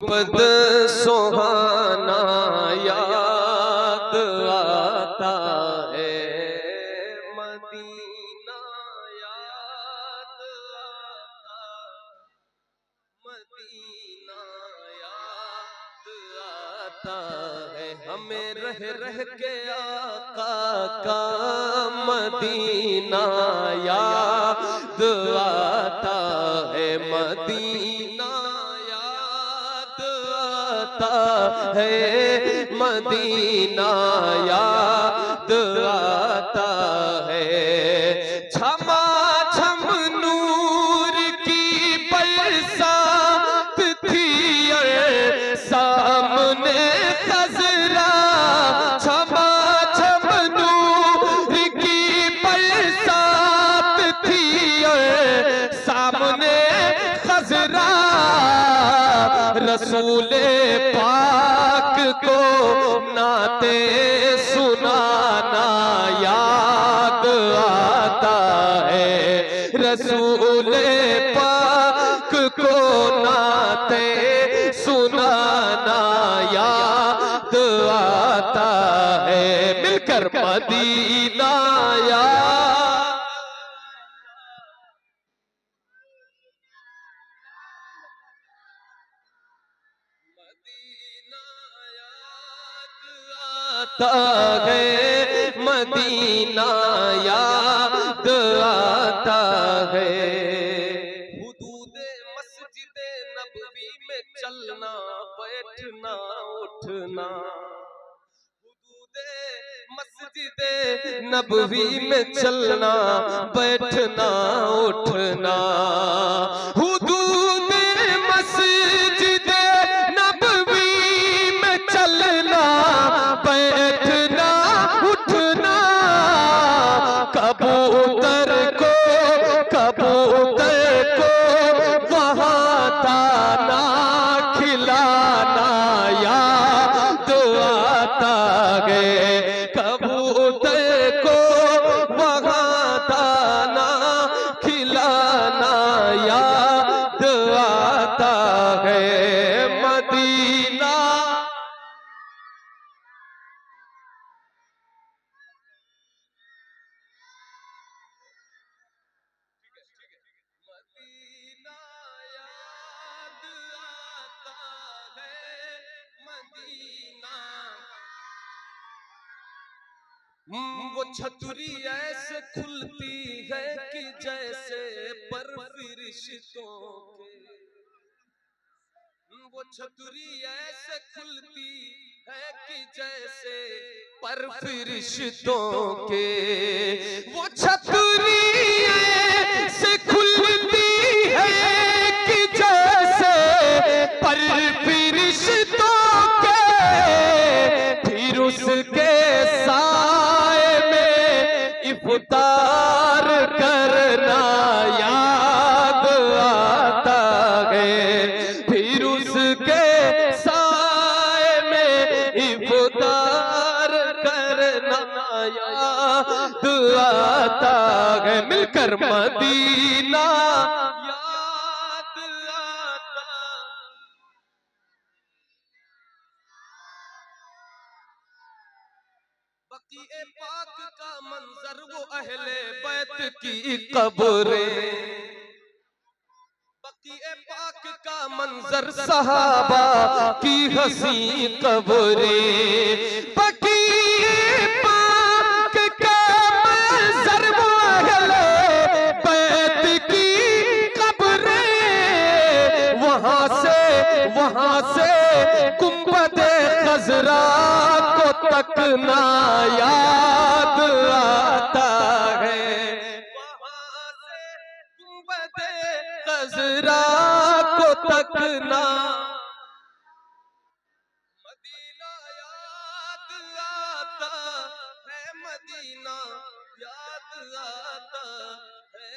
گنبد سہانا یاد آتا ہے، مدینہ یاد آتا، مدینہ یاد آتا ہے، ہمیں رہ رہ کے آقا کا مدینہ یاد آتا ہے، مدینہ یاد آتا ہے، مدینہ یاد آتا ہے، چھما چھم نور کی برسات تھی اور سامنے خضرا، چھما چھم نور کی برسات تھی اور سامنے خضرا، رسول پاک کو نعتیں سنانا یاد آتا ہے، رسول پاک کو نعتیں سنانا یاد آتا ہے، مل کر مدینہ یاد، مدینہ یاد آتا ہے، مدینہ یاد آتا ہے، حدود مسجد نبوی میں چلنا بیٹھنا اٹھنا، حدود مسجد نبوی میں چلنا بیٹھنا اٹھنا، حدود مسجد نبوی میں چلنا بیٹھنا اٹھنا، کبوتر کو وہاں دانا کھلانا یاد آتا ہے، کبوتر کو وہاں دانا کھلانا یاد آتا ہے، مدینہ مدینہ یاد آتا ہے، مدینہ، وہ چھتری ایسے کھلتی ہے کہ جیسے پر فرشتوں کے، وہ چھتری ایسے کھلتی ہے کہ جیسے پر فرشتوں کے، وہ چھتری ایسے کھلتی ہے کہ جیسے پر فرشتوں کے، پھر اس کے سائے میں افطار کرنا یاد آتا ہے، پھر اس کے سائے میں افطار کرنا یاد آتا ہے، مل کر مدینہ یاد آتا، بقیع پاک کا منظر وہ اہل بیت کی قبریں، بقیع پاک کا منظر صحابہ کی حسین قبریں، بقیع پاک کا منظر وہ اہل بیت کی قبریں، وہاں سے گنبد خضرا کو تکنا یاد آتا ہے، وہاں سے گنبد خضرا کو تکنا، مدینہ یاد آتا ہے، مدینہ یاد آتا ہے،